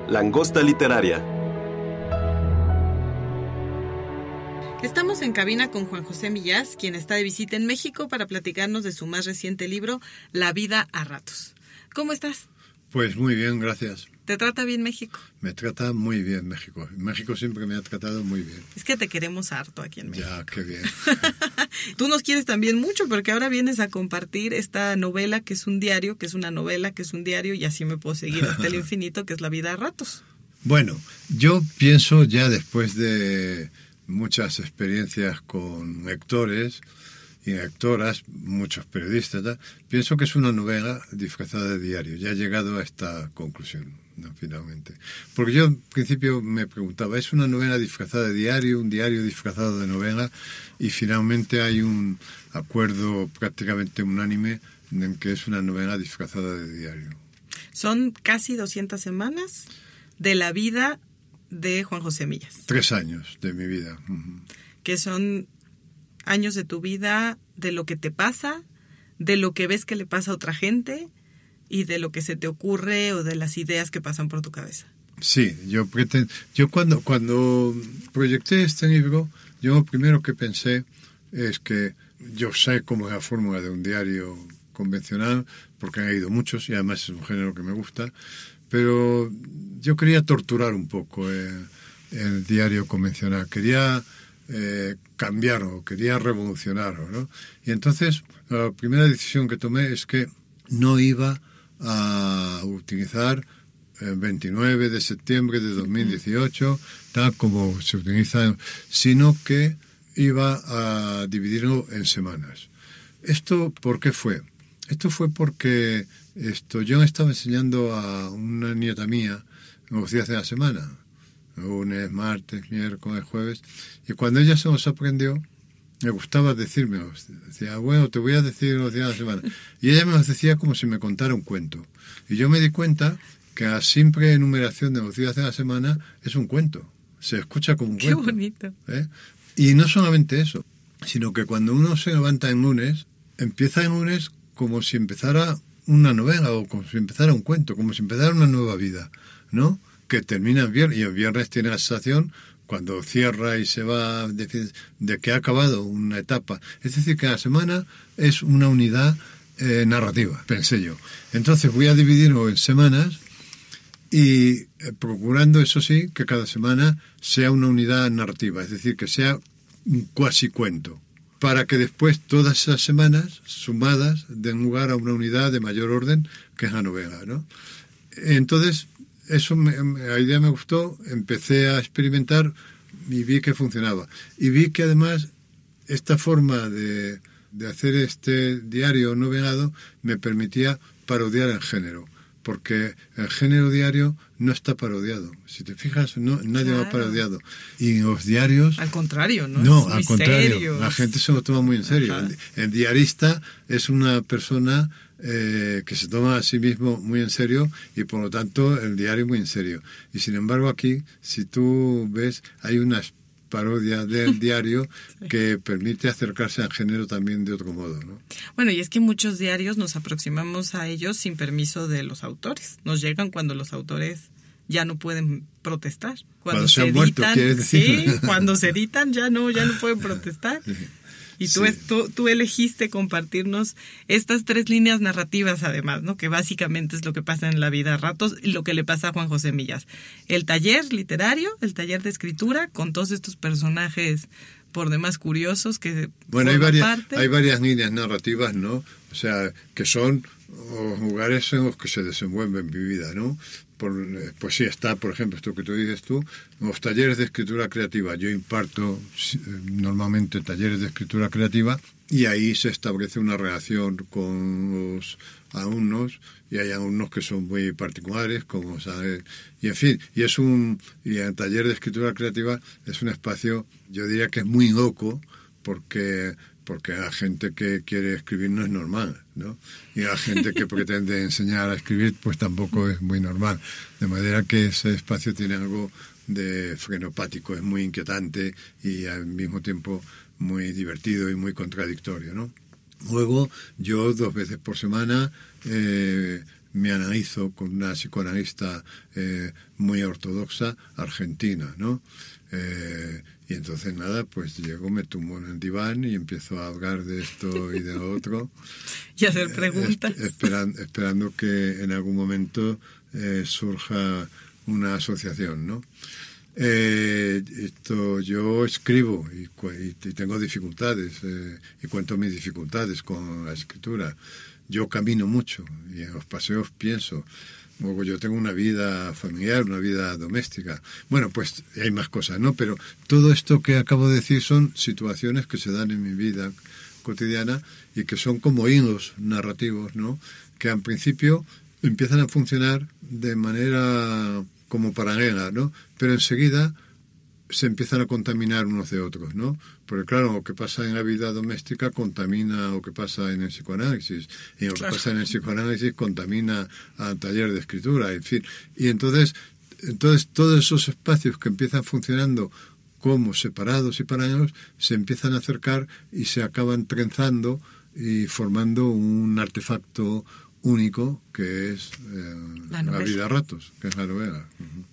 Langosta Literaria. Estamos en cabina con Juan José Millás, quien está de visita en México para platicarnos de su más reciente libro, La vida a ratos. ¿Cómo estás? Pues muy bien, gracias. ¿Te trata bien México? Me trata muy bien México. México siempre me ha tratado muy bien. Es que te queremos harto aquí en México. Ya, qué bien. Tú nos quieres también mucho porque ahora vienes a compartir esta novela que es un diario, que es una novela, que es un diario, y así me puedo seguir hasta el infinito, que es La vida a ratos. Bueno, yo pienso ya después de muchas experiencias con lectores y lectoras, muchos periodistas, pienso que es una novela disfrazada de diario. Ya he llegado a esta conclusión, ¿no? Finalmente. Porque yo al principio me preguntaba, ¿es una novela disfrazada de diario, un diario disfrazado de novela? Y finalmente hay un acuerdo prácticamente unánime en que es una novela disfrazada de diario. Son casi 200 semanas de la vida de Juan José Millás. 3 años de mi vida. Que son años de tu vida, de lo que te pasa, de lo que ves que le pasa a otra gente y de lo que se te ocurre o de las ideas que pasan por tu cabeza. Sí, yo cuando proyecté este libro, yo lo primero que pensé es que yo sé cómo es la fórmula de un diario convencional, porque he leído muchos y además es un género que me gusta, pero yo quería torturar un poco el diario convencional, quería cambiarlo, quería revolucionarlo, ¿no? Y entonces la primera decisión que tomé es que no iba a utilizar el 29 de septiembre de 2018, tal como se utiliza, sino que iba a dividirlo en semanas. ¿Esto por qué fue? Esto fue porque yo estaba enseñando a una nieta mía los días de la semana, lunes, martes, miércoles, jueves, y cuando ella se los aprendió, me gustaba decirme, decía, bueno, te voy a decir los días de la semana, y ella me los decía como si me contara un cuento, y yo me di cuenta que la simple enumeración de los días de la semana es un cuento, se escucha como un cuento. ¡Qué bonito! Y no solamente eso, sino que cuando uno se levanta en lunes, empieza en lunes como si empezara una novela o como si empezara un cuento, como si empezara una nueva vida, ¿no? Que termina el viernes, y el viernes tiene la sensación, cuando cierra y se va, de que ha acabado una etapa. Es decir, que la semana es una unidad narrativa, pensé yo. Entonces voy a dividirlo en semanas y procurando, eso sí, que cada semana sea una unidad narrativa, es decir, que sea un cuasi cuento, para que después todas esas semanas sumadas den lugar a una unidad de mayor orden, que es la novela, ¿no? Entonces, la idea me gustó, empecé a experimentar y vi que funcionaba. Y vi que además esta forma de hacer este diario novelado me permitía parodiar el género, porque el género diario no está parodiado. Si te fijas, nadie lo ha parodiado. Y los diarios... Al contrario, ¿no? No, es al contrario. Serio. La gente se lo toma muy en serio. El diarista es una persona que se toma a sí mismo muy en serio y por lo tanto el diario muy en serio. Y sin embargo aquí, si tú ves, hay una parodia del diario sí, que permite acercarse al género también de otro modo, ¿no? Bueno, y es que muchos diarios nos aproximamos a ellos sin permiso de los autores. Nos llegan cuando los autores ya no pueden protestar. Cuando se han muerto, ¿quieres decir? Sí, cuando se editan ya no pueden protestar. Y tú elegiste compartirnos estas 3 líneas narrativas, además, ¿no? Que básicamente es lo que pasa en la vida a ratos y lo que le pasa a Juan José Millás. El taller literario, el taller de escritura, con todos estos personajes por demás curiosos que bueno, hay varias líneas narrativas, ¿no? O sea, que son los lugares en los que se desenvuelve mi vida, ¿no? Pues sí, está, por ejemplo, esto que tú dices tú, los talleres de escritura creativa. Yo imparto normalmente talleres de escritura creativa y ahí se establece una relación con los alumnos y hay alumnos que son muy particulares, como sabes, y en fin, y el taller de escritura creativa es un espacio, yo diría que es muy loco, porque la gente que quiere escribir no es normal, ¿no? Y la gente que pretende enseñar a escribir, pues tampoco es muy normal. De manera que ese espacio tiene algo de frenopático, es muy inquietante y al mismo tiempo muy divertido y muy contradictorio, ¿no? Luego, yo 2 veces por semana me analizo con una psicoanalista muy ortodoxa argentina, ¿no? Y entonces nada, pues llego, me tumbo en el diván y empiezo a hablar de esto y de lo otro. Y hacer preguntas. Esperando que en algún momento surja una asociación, ¿no? Yo escribo y tengo dificultades y cuento mis dificultades con la escritura. Yo camino mucho y en los paseos pienso. Luego yo tengo una vida familiar, una vida doméstica. Bueno, pues hay más cosas, ¿no? Pero todo esto que acabo de decir son situaciones que se dan en mi vida cotidiana y que son como hilos narrativos, ¿no? Que al principio empiezan a funcionar de manera como paralela, ¿no? Pero enseguida se empiezan a contaminar unos de otros, ¿no? Porque claro, lo que pasa en la vida doméstica contamina lo que pasa en el psicoanálisis, y lo que pasa en el psicoanálisis contamina al taller de escritura, en fin. Y entonces todos esos espacios que empiezan funcionando como separados y paralelos se empiezan a acercar y se acaban trenzando y formando un artefacto único que es la vida a ratos, que es la novela. Uh-huh.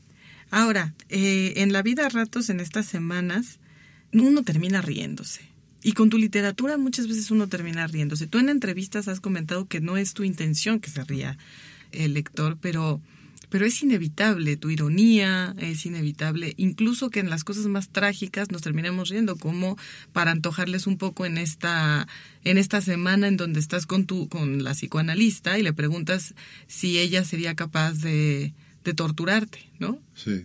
Ahora, en la vida a ratos, en estas semanas, uno termina riéndose. Y con tu literatura muchas veces uno termina riéndose. Tú en entrevistas has comentado que no es tu intención que se ría el lector, pero es inevitable tu ironía, es inevitable, incluso que en las cosas más trágicas nos terminemos riendo, como para antojarles un poco en esta semana en donde estás con la psicoanalista y le preguntas si ella sería capaz de torturarte, ¿no? Sí.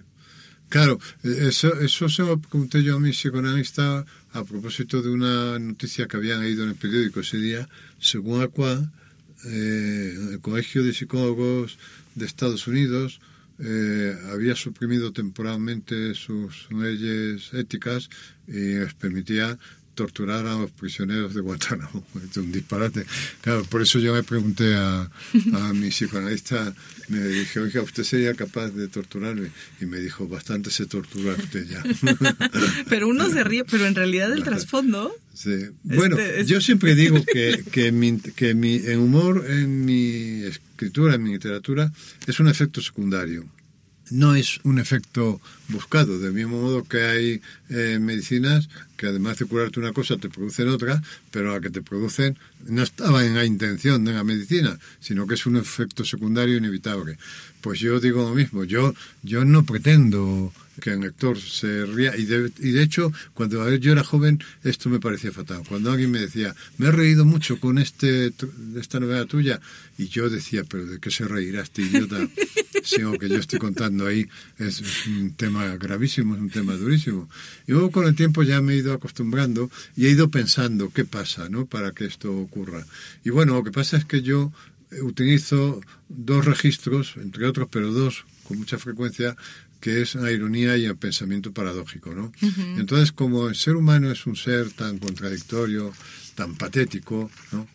Claro, eso se lo pregunté yo a mi psicoanalista a propósito de una noticia que habían leído en el periódico ese día, según la cual el Colegio de Psicólogos de Estados Unidos había suprimido temporalmente sus leyes éticas y les permitía torturar a los prisioneros de Guantánamo. Es un disparate. Claro, por eso yo me pregunté a mi psicoanalista, me dije, oiga, ¿usted sería capaz de torturarme? Y me dijo, bastante se tortura usted ya. Pero uno se ríe, pero en realidad el trasfondo... Sí. Bueno, yo siempre digo que mi humor en mi escritura, en mi literatura, es un efecto secundario. No es un efecto buscado, del mismo modo que hay medicinas que además de curarte una cosa te producen otra, pero la que te producen no estaba en la intención de la medicina, sino que es un efecto secundario inevitable. Pues yo digo lo mismo, yo no pretendo que el lector se ría, y de hecho, cuando yo era joven, esto me parecía fatal. Cuando alguien me decía, me he reído mucho con esta novela tuya, y yo decía, pero ¿de qué se reirá este idiota? Si lo que yo estoy contando ahí es un tema gravísimo, es un tema durísimo. Y luego con el tiempo ya me he ido acostumbrando y he ido pensando qué pasa, ¿no?, para que esto ocurra. Y bueno, lo que pasa es que yo utilizo dos registros, entre otros, pero dos con mucha frecuencia, que es la ironía y el pensamiento paradójico, ¿no? Uh-huh. Entonces, como el ser humano es un ser tan contradictorio, tan patético, ¿no?,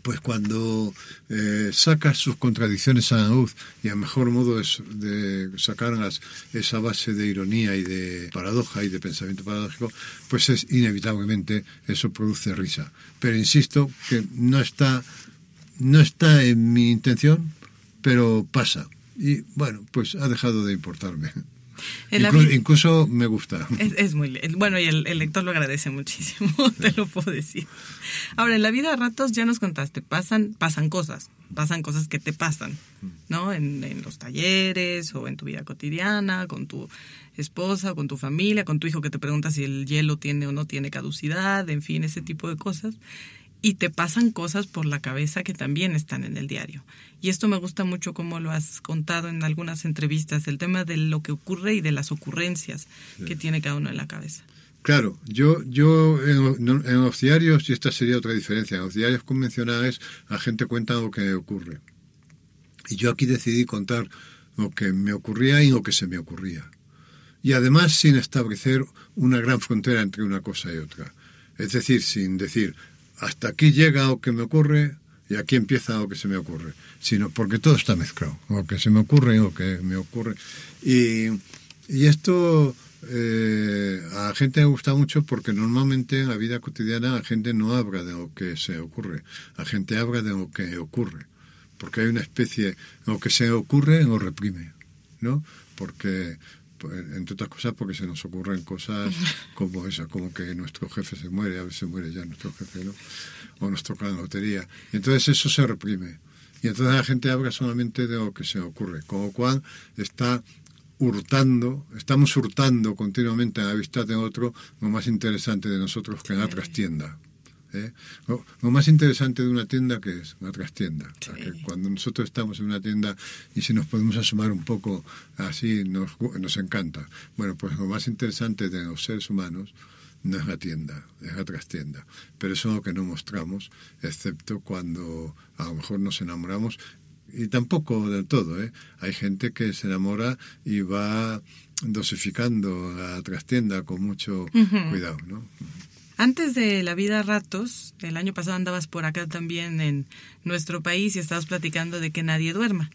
pues cuando sacas sus contradicciones a la luz, y el mejor modo es de sacarlas esa base de ironía y de paradoja y de pensamiento paradójico, pues es inevitablemente eso produce risa. Pero insisto que no está en mi intención, pero pasa. Y bueno, pues ha dejado de importarme. Incluso me gusta. Es muy bueno, y el lector lo agradece muchísimo, te lo puedo decir. Ahora, en la vida a ratos ya nos contaste, pasan cosas que te pasan, ¿no? En los talleres o en tu vida cotidiana, con tu esposa, con tu familia, con tu hijo que te pregunta si el hielo tiene o no tiene caducidad, en fin, ese tipo de cosas. Y te pasan cosas por la cabeza que también están en el diario. Y esto me gusta mucho como lo has contado en algunas entrevistas, el tema de lo que ocurre y de las ocurrencias que tiene cada uno en la cabeza. Claro, yo en los diarios, y esta sería otra diferencia, en los diarios convencionales la gente cuenta lo que ocurre. Y yo aquí decidí contar lo que me ocurría y lo que se me ocurría. Y además sin establecer una gran frontera entre una cosa y otra. Es decir, sin decir, hasta aquí llega lo que me ocurre y aquí empieza lo que se me ocurre, sino porque todo está mezclado, lo que se me ocurre y lo que me ocurre. Y esto a la gente le gusta mucho porque normalmente en la vida cotidiana la gente no habla de lo que se ocurre, la gente habla de lo que ocurre, porque hay una especie, o que se ocurre o reprime, ¿no? Porque, entre otras cosas, porque se nos ocurren cosas como esa, como que nuestro jefe se muere, a veces muere ya nuestro jefe, ¿no? O nos toca la lotería. Y entonces eso se reprime. Y entonces la gente habla solamente de lo que se ocurre, con lo cual estamos hurtando continuamente a la vista de otro lo más interesante de nosotros, que en la trastienda. Lo más interesante de una tienda, ¿qué es? La trastienda. Sí. O sea, que cuando nosotros estamos en una tienda y si nos podemos asomar un poco así, nos encanta. Bueno, pues lo más interesante de los seres humanos no es la tienda, es la trastienda. Pero eso es lo que no mostramos, excepto cuando a lo mejor nos enamoramos, y tampoco del todo, ¿eh? Hay gente que se enamora y va dosificando la trastienda con mucho cuidado, ¿no? Antes de La vida a ratos, el año pasado andabas por acá también en nuestro país y estabas platicando de Que nadie duerma,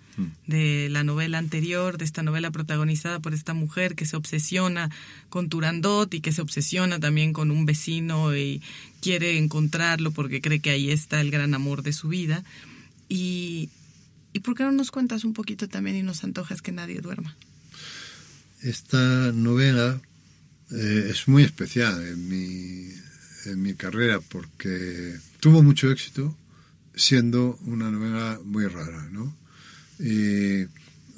de la novela anterior, de esta novela protagonizada por esta mujer que se obsesiona con Turandot y que se obsesiona también con un vecino y quiere encontrarlo porque cree que ahí está el gran amor de su vida. ¿Y por qué no nos cuentas un poquito también y nos antojas Que nadie duerma? Esta novela es muy especial en mi carrera porque tuvo mucho éxito siendo una novela muy rara, ¿no? Y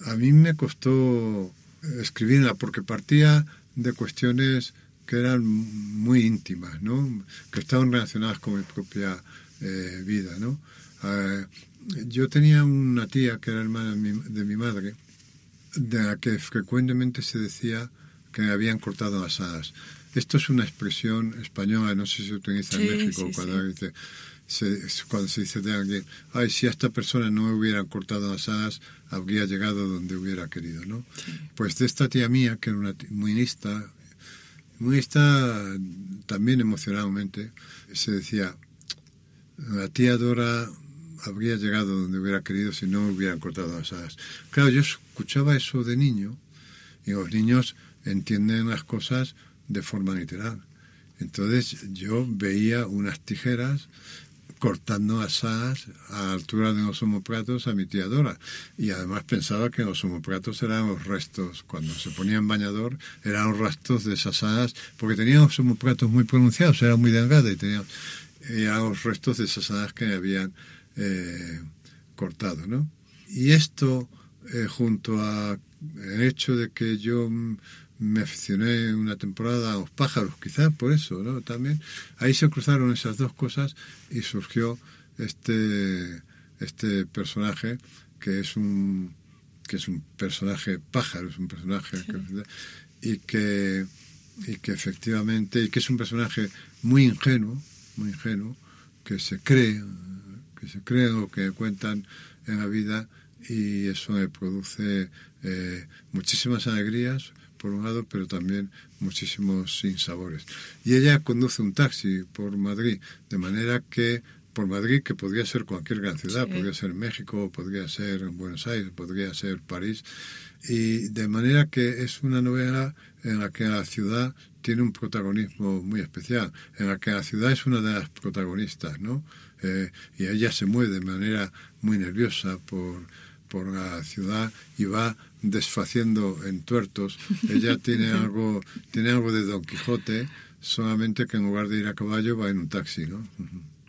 a mí me costó escribirla porque partía de cuestiones que eran muy íntimas, ¿no? Que estaban relacionadas con mi propia vida, ¿no? Yo tenía una tía que era hermana de mi madre, de la que frecuentemente se decía que me habían cortado las alas. Esto es una expresión española, no sé si se utiliza en México, cuando se dice de alguien, ay, si a esta persona no me hubieran cortado las alas, habría llegado donde hubiera querido, ¿no? Sí. Pues de esta tía mía, que era una muy lista también emocionalmente, se decía, la tía Dora habría llegado donde hubiera querido si no me hubieran cortado las alas. Claro, yo escuchaba eso de niño, y los niños entienden las cosas de forma literal. Entonces yo veía unas tijeras cortando las alas a la altura de los omoplatos a mi tía Dora. Y además pensaba que los omoplatos eran los restos, cuando se ponía en bañador, eran los restos de esas alas, porque tenían los omoplatos muy pronunciados, era muy delgada y tenían los restos de esas alas que me habían cortado, ¿no? Y esto, junto a el hecho de que yo me aficioné una temporada a los pájaros, quizás por eso, ¿no? También ahí se cruzaron esas dos cosas y surgió este personaje que es un personaje pájaro, es un personaje y que efectivamente, y que es un personaje muy ingenuo, que se cree lo que cuentan en la vida, y eso me produce muchísimas alegrías por un lado, pero también muchísimos sinsabores. Y ella conduce un taxi por Madrid, de manera que por Madrid, que podría ser cualquier gran ciudad, sí. Podría ser México, podría ser Buenos Aires, podría ser París, y de manera que es una novela en la que la ciudad tiene un protagonismo muy especial, en la que la ciudad es una de las protagonistas, ¿no? Y ella se mueve de manera muy nerviosa por la ciudad y va desfaciendo entuertos. Ella tiene algo de Don Quijote, solamente que en lugar de ir a caballo va en un taxi, ¿no?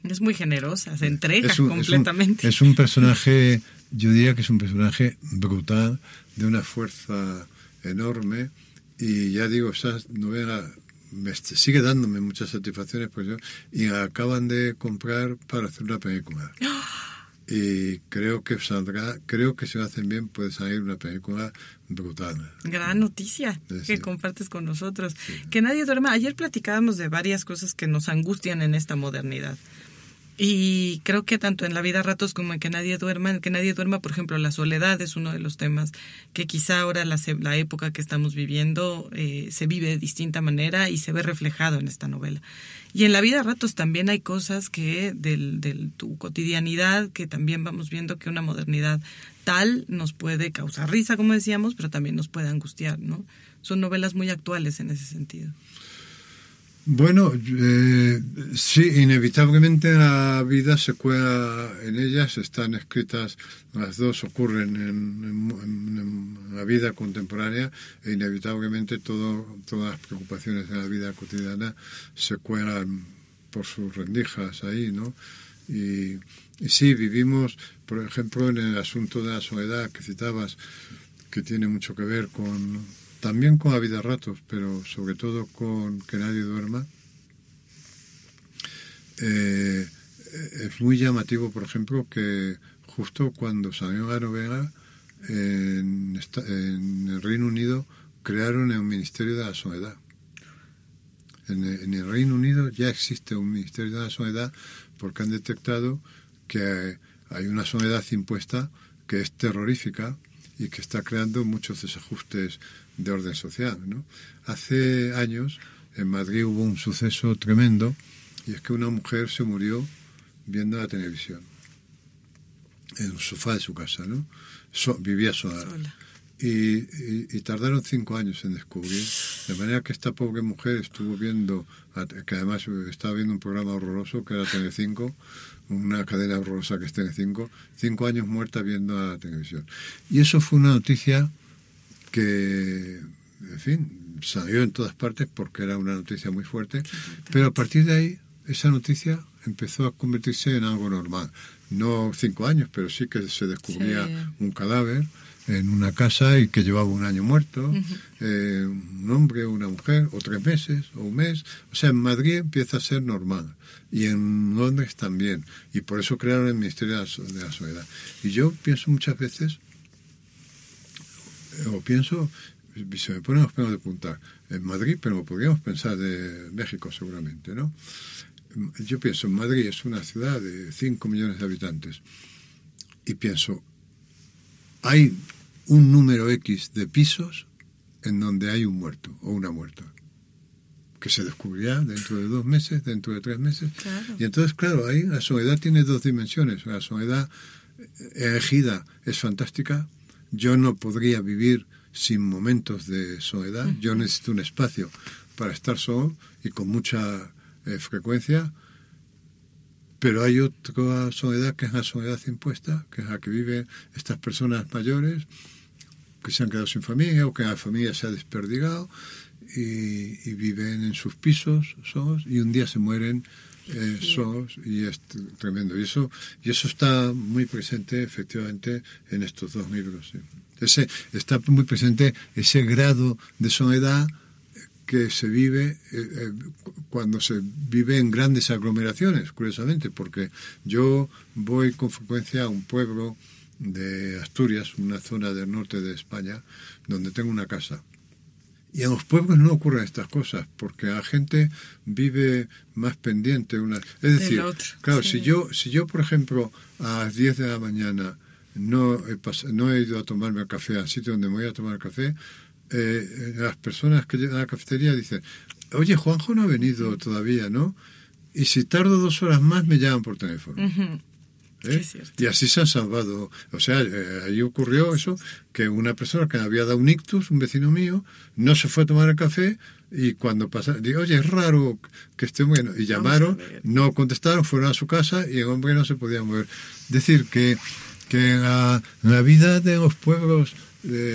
Es muy generosa, se entrega completamente. Es un personaje, yo diría que es un personaje brutal, de una fuerza enorme, y ya digo, esa novela sigue dándome muchas satisfacciones, y la acaban de comprar para hacer una película. Y creo que si lo hacen bien puede salir una película brutal. Gran noticia que compartes con nosotros. Sí. Que nadie duerma. Ayer platicábamos de varias cosas que nos angustian en esta modernidad. Y creo que tanto en La vida a ratos como en Que nadie duerma, por ejemplo, la soledad es uno de los temas que quizá ahora la época que estamos viviendo se vive de distinta manera y se ve reflejado en esta novela. Y en La vida a ratos también hay cosas que de tu cotidianidad que también vamos viendo que una modernidad tal nos puede causar risa, como decíamos, pero también nos puede angustiar, ¿no? Son novelas muy actuales en ese sentido. Bueno, sí, inevitablemente la vida se cuela en ellas, están escritas, las dos ocurren en la vida contemporánea e inevitablemente todas las preocupaciones de la vida cotidiana se cuelan por sus rendijas ahí, ¿no? Y sí, vivimos, por ejemplo, en el asunto de la soledad que citabas, que tiene mucho que ver también con la vida a ratos, pero sobre todo con que nadie duerma. Es muy llamativo, por ejemplo, que justo cuando salió la novela, en el Reino Unido crearon el Ministerio de la Soledad. En el Reino Unido ya existe un Ministerio de la Soledad porque han detectado que hay una soledad impuesta que es terrorífica y que está creando muchos desajustes de orden social, ¿no? Hace años en Madrid hubo un suceso tremendo y es que una mujer se murió viendo la televisión en un sofá de su casa, ¿no? Vivía sola. Y tardaron 5 años en descubrir, de manera que esta pobre mujer estuvo viendo, que además estaba viendo un programa horroroso que era Telecinco, una cadena horrorosa que es Telecinco, 5 años muerta viendo a la televisión. Y eso fue una noticia que, en fin, salió en todas partes porque era una noticia muy fuerte, pero a partir de ahí esa noticia empezó a convertirse en algo normal. No 5 años, pero sí que se descubría un cadáver en una casa y que llevaba 1 año muerto, un hombre o una mujer, o 3 meses, o un mes. O sea, en Madrid empieza a ser normal, y en Londres también, y por eso crearon el Ministerio de la Soledad. Y yo pienso muchas veces, se me ponen los pelos de punta, en Madrid, pero podríamos pensar de México seguramente, ¿no? Yo pienso, Madrid es una ciudad de 5 millones de habitantes, y pienso, hay un número X de pisos en donde hay un muerto o una muerta, que se descubrirá dentro de 2 meses, dentro de 3 meses. Claro. Y entonces, claro, ahí la soledad tiene 2 dimensiones. La soledad elegida es fantástica. Yo no podría vivir sin momentos de soledad. Yo necesito un espacio para estar solo y con mucha frecuencia. Pero hay otra soledad que es la soledad impuesta, que es la que viven estas personas mayores que se han quedado sin familia o que la familia se ha desperdigado y viven en sus pisos solos y un día se mueren solos, y es tremendo. Y eso está muy presente efectivamente en estos 2 libros. ¿Sí? Está muy presente ese grado de soledad que se vive cuando se vive en grandes aglomeraciones, curiosamente, porque yo voy con frecuencia a un pueblo de Asturias, una zona del norte de España, donde tengo una casa. Y en los pueblos no ocurren estas cosas, porque la gente vive más pendiente. Es decir, claro, sí. si yo, por ejemplo, a las 10 de la mañana no he ido a tomarme el café al sitio donde me voy a tomar el café, las personas que llegan a la cafetería dicen, oye, Juanjo no ha venido todavía, ¿no? Y si tardo 2 horas más me llaman por teléfono. Y así se han salvado. O sea, ahí ocurrió eso, que una persona que había dado un ictus, un vecino mío, no se fue a tomar el café, y cuando pasaron, digo, oye, es raro que esté bueno, y llamaron, no contestaron, fueron a su casa y el hombre no se podía mover. Es decir, que la vida de los pueblos,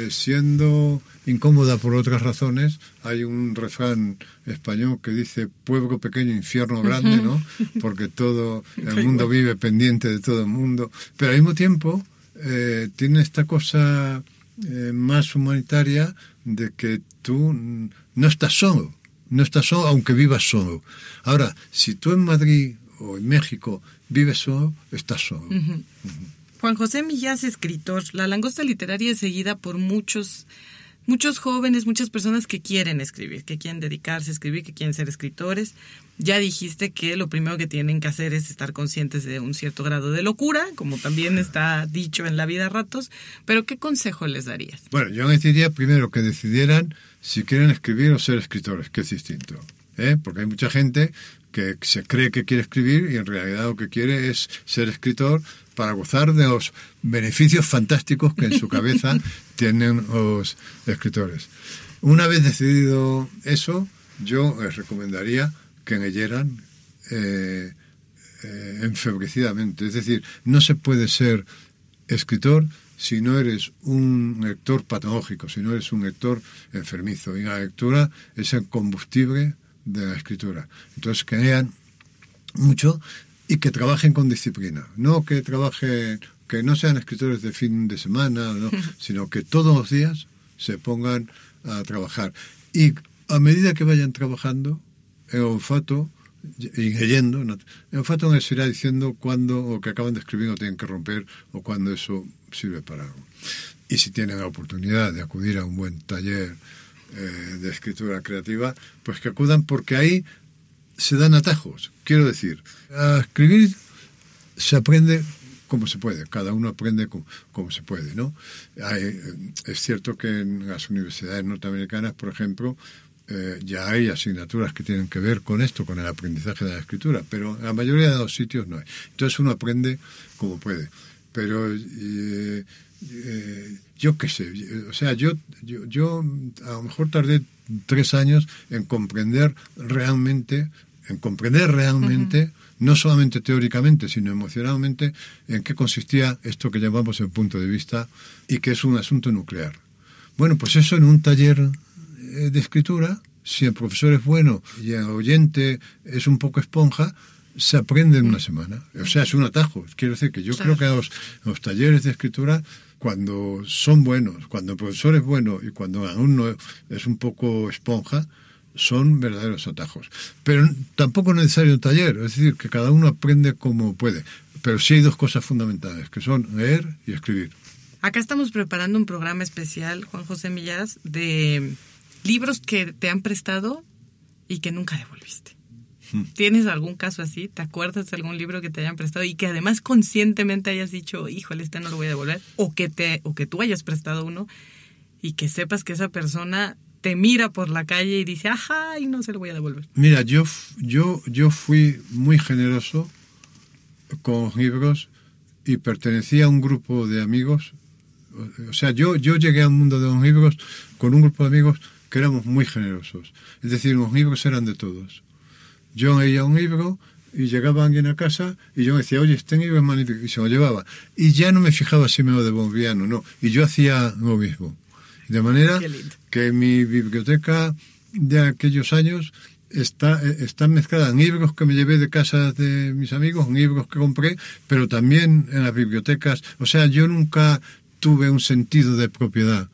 siendo incómoda por otras razones, hay un refrán español que dice pueblo pequeño, infierno grande, ¿no? Porque todo el mundo vive pendiente de todo el mundo, pero al mismo tiempo tiene esta cosa más humanitaria de que tú no estás solo aunque vivas solo. Ahora, si tú en Madrid o en México vives solo, estás solo. Juan José Millás, escritor. La Langosta Literaria es seguida por muchos jóvenes, muchas personas que quieren escribir, que quieren dedicarse a escribir, que quieren ser escritores. Ya dijiste que lo primero que tienen que hacer es estar conscientes de un cierto grado de locura, como también está dicho en La vida a ratos, pero ¿qué consejo les darías? Bueno, yo les diría primero que decidieran si quieren escribir o ser escritores, que es distinto, porque hay mucha gente que se cree que quiere escribir y en realidad lo que quiere es ser escritor para gozar de los beneficios fantásticos que en su cabeza tienen los escritores. Una vez decidido eso, yo recomendaría que leyeran enfebrecidamente. Es decir, no se puede ser escritor si no eres un lector patológico, si no eres un lector enfermizo. Y la lectura es el combustible de la escritura. Entonces, que lean mucho y que trabajen con disciplina. No que trabajen, que no sean escritores de fin de semana, ¿no? Sino que todos los días se pongan a trabajar. Y a medida que vayan trabajando, el olfato y leyendo, ¿no? El olfato les irá diciendo cuándo o que acaban de escribir no tienen que romper o cuándo eso sirve para algo. Y si tienen la oportunidad de acudir a un buen taller de escritura creativa, pues que acudan, porque ahí se dan atajos. Quiero decir, a escribir se aprende como se puede, cada uno aprende como se puede, ¿no? Es cierto que en las universidades norteamericanas, por ejemplo, ya hay asignaturas que tienen que ver con esto, con el aprendizaje de la escritura, pero en la mayoría de los sitios no hay. Entonces uno aprende como puede. Pero yo qué sé, o sea, yo a lo mejor tardé 3 años en comprender realmente, no solamente teóricamente, sino emocionalmente, en qué consistía esto que llamamos el punto de vista y que es un asunto nuclear. Bueno, pues eso en un taller de escritura, si el profesor es bueno y el oyente es un poco esponja, se aprende en una semana. O sea, es un atajo. Quiero decir que yo creo que los talleres de escritura, cuando son buenos, cuando el profesor es bueno y cuando el alumno es un poco esponja, son verdaderos atajos. Pero tampoco es necesario un taller, es decir, que cada uno aprende como puede. Pero sí hay 2 cosas fundamentales, que son leer y escribir. Acá estamos preparando un programa especial, Juan José Millás, de libros que te han prestado y que nunca devolviste. ¿Tienes algún caso así? ¿Te acuerdas de algún libro que te hayan prestado y que además conscientemente hayas dicho, híjole, este no lo voy a devolver? O que tú hayas prestado uno y que sepas que esa persona te mira por la calle y dice, ajá, y no se lo voy a devolver. Mira, yo fui muy generoso con los libros y pertenecía a un grupo de amigos. O sea, yo llegué al mundo de los libros con un grupo de amigos que éramos muy generosos. Es decir, los libros eran de todos. Yo leía un libro y llegaba alguien a casa y yo me decía, oye, este libro es magnífico, y se lo llevaba. Y ya no me fijaba si me lo devolvían o no. Y yo hacía lo mismo. De manera que mi biblioteca de aquellos años está mezclada en libros que me llevé de casa de mis amigos, en libros que compré, pero también en las bibliotecas. O sea, yo nunca tuve un sentido de propiedad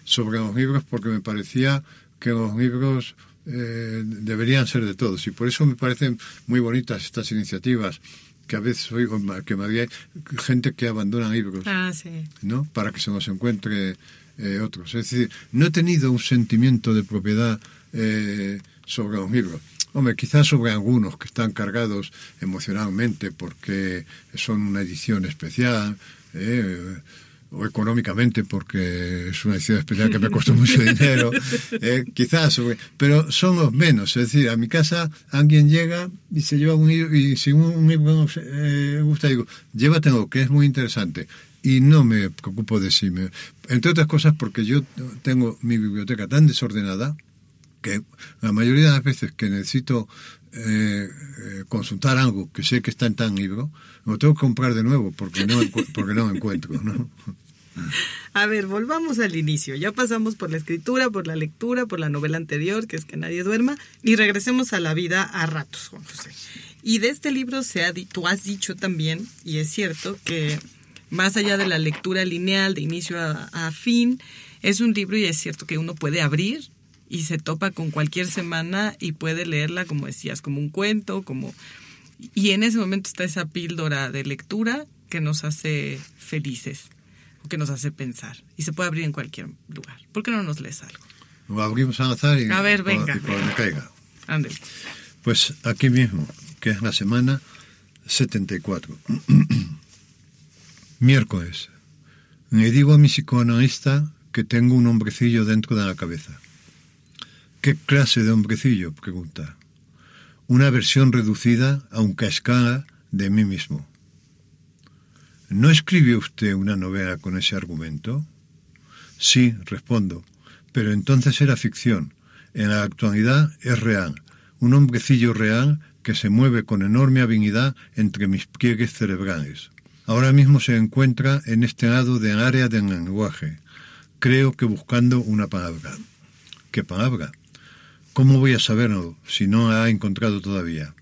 sobre los libros, porque me parecía que los libros deberían ser de todos, y por eso me parecen muy bonitas estas iniciativas que a veces oigo que había gente que abandona libros, ¿no? Para que se nos encuentre otros. Es decir, no he tenido un sentimiento de propiedad sobre los libros. Hombre, quizás sobre algunos que están cargados emocionalmente porque son una edición especial, o económicamente porque es una edición especial que me costó mucho dinero, quizás, pero son los menos. Es decir, a mi casa alguien llega y se lleva un libro, y si un libro no me gusta, digo, llévatelo, que es muy interesante, y no me preocupo de si me... Entre otras cosas porque yo tengo mi biblioteca tan desordenada que la mayoría de las veces que necesito consultar algo que sé que está en tal libro, lo tengo que comprar de nuevo porque no lo encuentro, ¿no? A ver, volvamos al inicio. Ya pasamos por la escritura, por la lectura, por la novela anterior, que es Que nadie duerma, y regresemos a la vida a ratos, Juan José. Y de este libro tú has dicho también, y es cierto, que más allá de la lectura lineal de inicio a fin, es un libro, y es cierto que uno puede abrir y se topa con cualquier semana y puede leerla, como decías, como un cuento, y en ese momento está esa píldora de lectura que nos hace felices, o que nos hace pensar, y se puede abrir en cualquier lugar. ¿Por qué no nos lees algo? Lo abrimos al azar y, a ver, venga, cuando me caiga. Ándale. Pues aquí mismo, que es la semana 74. Miércoles. Le digo a mi psicoanalista que tengo un hombrecillo dentro de la cabeza. ¿Qué clase de hombrecillo?, pregunta. Una versión reducida, aunque a escala, de mí mismo. ¿No escribió usted una novela con ese argumento? Sí, respondo, pero entonces era ficción. En la actualidad es real, un hombrecillo real que se mueve con enorme habilidad entre mis pliegues cerebrales. Ahora mismo se encuentra en este lado del área del lenguaje, creo que buscando una palabra. ¿Qué palabra? ¿Cómo voy a saberlo si no la ha encontrado todavía?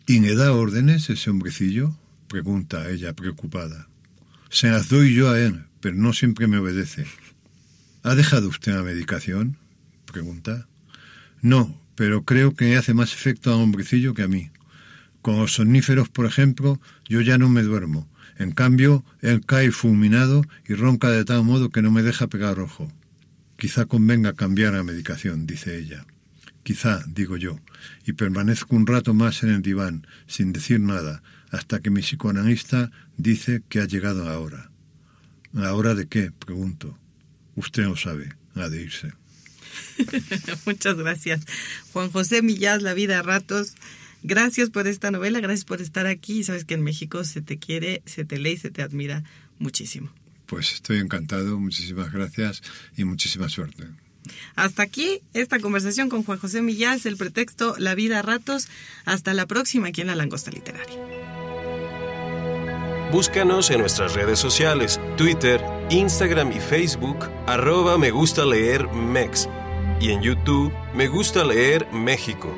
¿Y me da órdenes ese hombrecillo?, pregunta ella preocupada. Se las doy yo a él, pero no siempre me obedece. ¿Ha dejado usted la medicación?, pregunta. No, pero creo que hace más efecto al hombrecillo que a mí. Con los somníferos, por ejemplo, yo ya no me duermo. En cambio, él cae fulminado y ronca de tal modo que no me deja pegar ojo. Quizá convenga cambiar la medicación, dice ella. Quizá, digo yo, y permanezco un rato más en el diván, sin decir nada, hasta que mi psicoanalista dice que ha llegado la hora. ¿La hora de qué?, pregunto. Usted lo sabe, la de irse. Muchas gracias. Juan José Millás, La vida a ratos. Gracias por esta novela, gracias por estar aquí. Sabes que en México se te quiere, se te lee y se te admira muchísimo. Pues estoy encantado, muchísimas gracias y muchísima suerte. Hasta aquí esta conversación con Juan José Millás, El pretexto, La vida a ratos. Hasta la próxima aquí en La Langosta Literaria. Búscanos en nuestras redes sociales, Twitter, Instagram y Facebook, @megustaleermex, y en YouTube, Me Gusta Leer México.